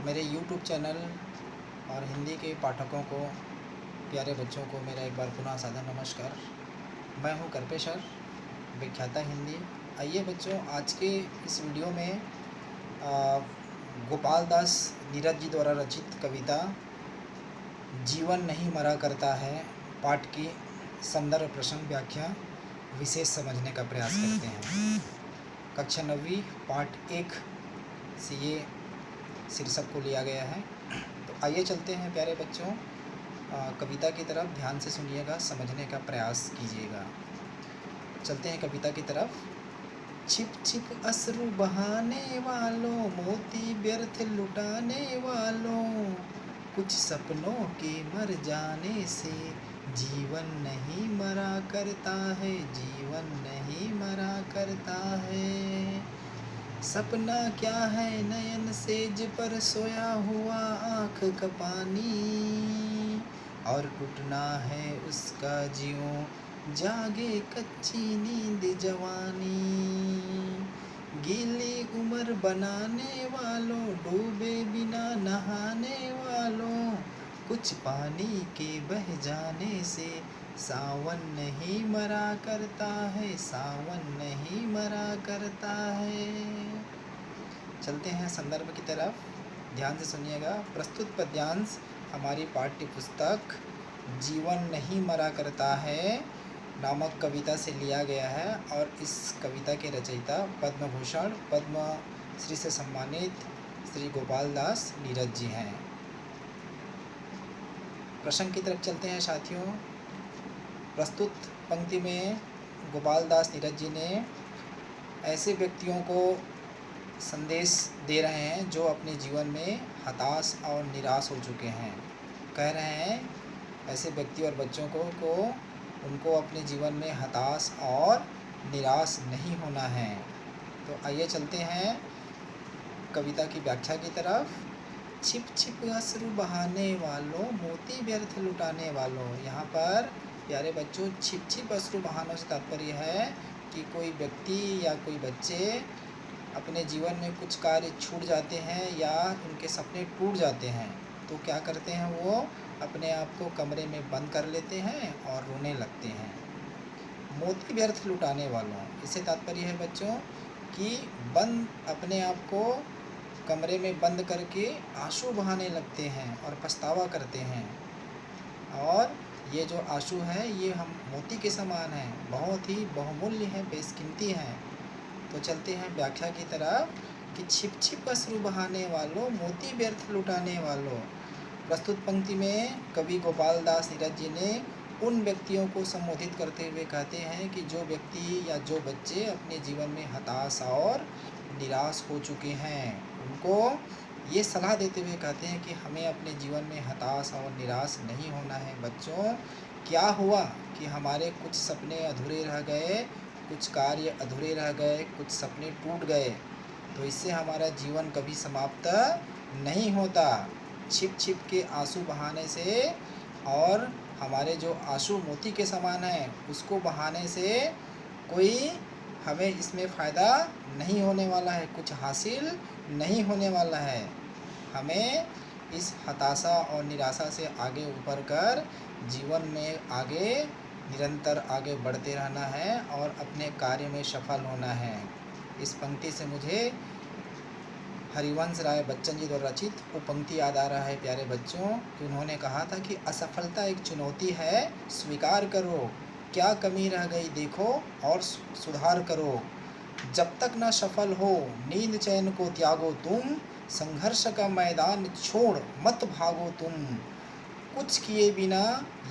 मेरे YouTube channel और हिंदी के पाठकों को, प्यारे बच्चों को मेरा एक बार पुनः सादर नमस्कार। मैं हूं करपेशर, विख्याता हिंदी। आइए बच्चों, आज के इस वीडियो में गोपाल दास नीरज जी द्वारा रचित कविता जीवन नहीं मरा करता है पाठ की संदर्भ प्रसंग व्याख्या विशेष समझने का प्रयास करते हैं। कक्षा 9वीं पाठ 1 से ये शीर्षक को लिया गया है। तो आइए चलते हैं प्यारे बच्चों कविता की तरफ। ध्यान से सुनिएगा, समझने का प्रयास कीजिएगा। चलते हैं कविता की तरफ। छिप छिप अश्रु बहाने वालों, मोती व्यर्थ लुटाने वालों, कुछ सपनों के मर जाने से जीवन नहीं मरा करता है, जीवन नहीं मरा करता है। सपना क्या है नयन सेज पर सोया हुआ आँख का पानी, और टूटना है उसका ज्यों जागे कच्ची नींद जवानी। गीली उम्र बनाने वालों, डूबे बिना नहाने वालों, कुछ पानी के बह जाने से सावन नहीं मरा करता है, सावन नहीं मरा करता है। चलते हैं संदर्भ की तरफ। ध्यान से सुनिएगा। प्रस्तुत पद्यांश हमारी पाठ्य पुस्तक जीवन नहीं मरा करता है नामक कविता से लिया गया है, और इस कविता के रचयिता पद्म भूषण पद्म श्री से सम्मानित श्री गोपाल दास नीरज जी हैं। प्रसंग की तरफ चलते हैं साथियों। प्रस्तुत पंक्ति में गोपाल दास नीरज जी ने ऐसे व्यक्तियों को संदेश दे रहे हैं जो अपने जीवन में हताश और निराश हो चुके हैं। कह रहे हैं ऐसे व्यक्ति और बच्चों को उनको अपने जीवन में हताश और निराश नहीं होना है। तो आइए चलते हैं कविता की व्याख्या की तरफ। छिप छिप अश्रु बहाने वालों, मोती व्यर्थ लुटाने वालों। यहाँ पर प्यारे बच्चों, छिप छिप अश्रु बहाने से तात्पर्य है कि कोई व्यक्ति या कोई बच्चे अपने जीवन में कुछ कार्य छूट जाते हैं या उनके सपने टूट जाते हैं, तो क्या करते हैं, वो अपने आप को कमरे में बंद कर लेते हैं और रोने लगते हैं। मोती व्यर्थ लुटाने वालों, इससे तात्पर्य है बच्चों कि अपने आप को कमरे में बंद करके आंसू बहाने लगते हैं और पछतावा करते हैं। और ये जो आंसू है ये हम मोती के समान है, बहुत ही बहुमूल्य है, बेशकीमती हैं। तो चलते हैं व्याख्या की तरफ कि छिप छिप अश्रु बहाने वालों, मोती व्यर्थ लुटाने वालों। प्रस्तुत पंक्ति में कवि गोपाल दास नीरज जी ने उन व्यक्तियों को संबोधित करते हुए कहते हैं कि जो व्यक्ति या जो बच्चे अपने जीवन में हताश और निराश हो चुके हैं, उनको ये सलाह देते हुए कहते हैं कि हमें अपने जीवन में हताश और निराश नहीं होना है। बच्चों, क्या हुआ कि हमारे कुछ सपने अधूरे रह गए, कुछ कार्य अधूरे रह गए, कुछ सपने टूट गए, तो इससे हमारा जीवन कभी समाप्त नहीं होता। छिप छिप के आंसू बहाने से, और हमारे जो आंसू मोती के समान है उसको बहाने से कोई हमें इसमें फ़ायदा नहीं होने वाला है, कुछ हासिल नहीं होने वाला है। हमें इस हताशा और निराशा से आगे ऊपर कर जीवन में आगे निरंतर आगे बढ़ते रहना है और अपने कार्य में सफल होना है। इस पंक्ति से मुझे हरिवंश राय बच्चन जी द्वारा रचित वो पंक्ति याद आ रहा है प्यारे बच्चों, कि उन्होंने कहा था कि असफलता एक चुनौती है, स्वीकार करो, क्या कमी रह गई देखो और सुधार करो। जब तक न सफल हो नींद चैन को त्यागो तुम, संघर्ष का मैदान छोड़ मत भागो तुम। कुछ किए बिना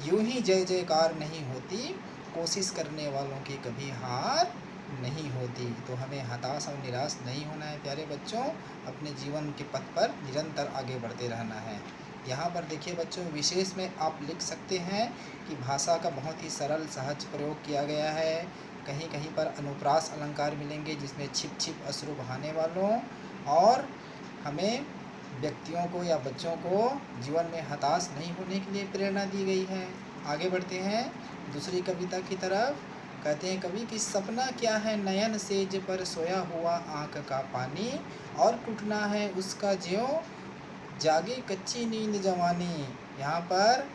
यूं ही जय जयकार नहीं होती, कोशिश करने वालों की कभी हार नहीं होती। तो हमें हताश और निराश नहीं होना है प्यारे बच्चों, अपने जीवन के पथ पर निरंतर आगे बढ़ते रहना है। यहाँ पर देखिए बच्चों, विशेष में आप लिख सकते हैं कि भाषा का बहुत ही सरल सहज प्रयोग किया गया है। कहीं कहीं पर अनुप्रास अलंकार मिलेंगे जिसमें छिप छिप अश्रु बहाने वालों, और हमें व्यक्तियों को या बच्चों को जीवन में हताश नहीं होने के लिए प्रेरणा दी गई है। आगे बढ़ते हैं दूसरी कविता की तरफ। कहते हैं कवि कि सपना क्या है नयन सेज पर सोया हुआ आँख का पानी, और टूटना है उसका ज्यों जागे कच्ची नींद जवानी। यहाँ पर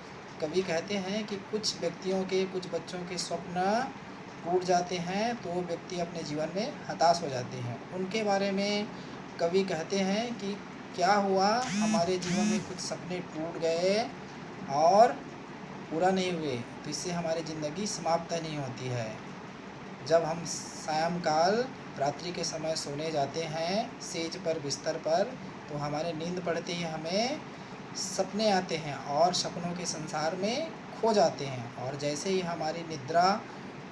कवि कहते हैं कि कुछ व्यक्तियों के, कुछ बच्चों के स्वप्न टूट जाते हैं तो वो व्यक्ति अपने जीवन में हताश हो जाते हैं। उनके बारे में कवि कहते हैं कि क्या हुआ, हमारे जीवन में कुछ सपने टूट गए और पूरा नहीं हुए तो इससे हमारी ज़िंदगी समाप्त नहीं होती है। जब हम सायंकाल रात्रि के समय सोने जाते हैं सेज पर, बिस्तर पर, तो हमारे नींद पड़ते ही हमें सपने आते हैं और सपनों के संसार में खो जाते हैं। और जैसे ही हमारी निद्रा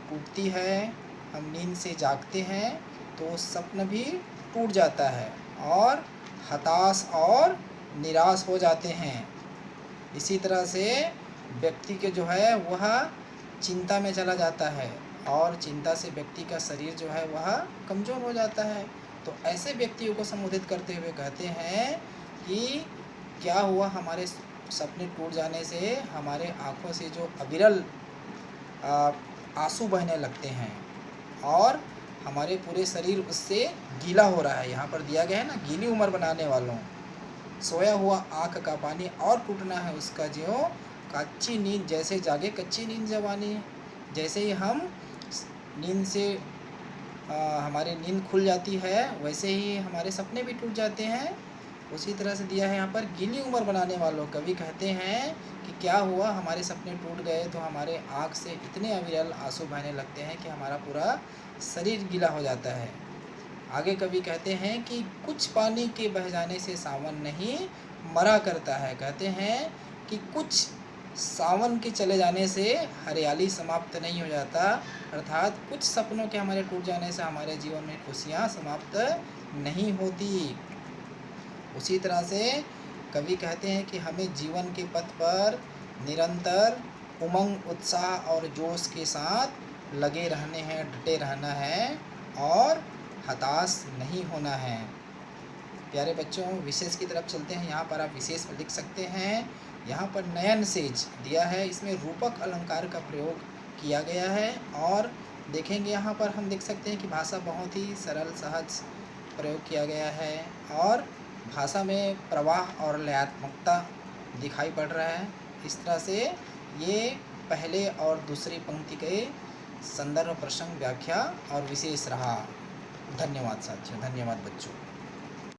टूटती है, हम नींद से जागते हैं तो सपन भी टूट जाता है और हताश और निराश हो जाते हैं। इसी तरह से व्यक्ति के जो है वह चिंता में चला जाता है और चिंता से व्यक्ति का शरीर जो है वह कमज़ोर हो जाता है। तो ऐसे व्यक्तियों को संबोधित करते हुए कहते हैं कि क्या हुआ, हमारे सपने टूट जाने से हमारे आँखों से जो अविरल आंसू बहने लगते हैं और हमारे पूरे शरीर उससे गीला हो रहा है। यहाँ पर दिया गया है ना, गीली उम्र बनाने वालों, सोया हुआ आँख का पानी और टूटना है उसका ज्यों कच्ची नींद, जैसे जागे कच्ची नींद जवानी। जैसे ही हम नींद से हमारी नींद खुल जाती है वैसे ही हमारे सपने भी टूट जाते हैं। उसी तरह से दिया है यहाँ पर गीली उम्र बनाने वालों। कवि कहते हैं कि क्या हुआ, हमारे सपने टूट गए तो हमारे आँख से इतने अविरल आंसू बहने लगते हैं कि हमारा पूरा शरीर गीला हो जाता है। आगे कवि कहते हैं कि कुछ पानी के बह जाने से सावन नहीं मरा करता है। कहते हैं कि कुछ सावन के चले जाने से हरियाली समाप्त नहीं हो जाता, अर्थात कुछ सपनों के हमारे टूट जाने से हमारे जीवन में खुशियाँ समाप्त नहीं होती। उसी तरह से कवि कहते हैं कि हमें जीवन के पथ पर निरंतर उमंग, उत्साह और जोश के साथ लगे रहने हैं, डटे रहना है और हताश नहीं होना है। प्यारे बच्चों, विशेष की तरफ चलते हैं। यहाँ पर आप विशेष में लिख सकते हैं। यहाँ पर नयन सेज दिया है, इसमें रूपक अलंकार का प्रयोग किया गया है और देखेंगे यहाँ पर हम देख सकते हैं कि भाषा बहुत ही सरल सहज प्रयोग किया गया है और भाषा में प्रवाह और लयात्मकता दिखाई पड़ रहा है। इस तरह से ये पहले और दूसरी पंक्ति के संदर्भ, प्रसंग, व्याख्या और विशेष रहा। धन्यवाद साथियों, धन्यवाद बच्चों।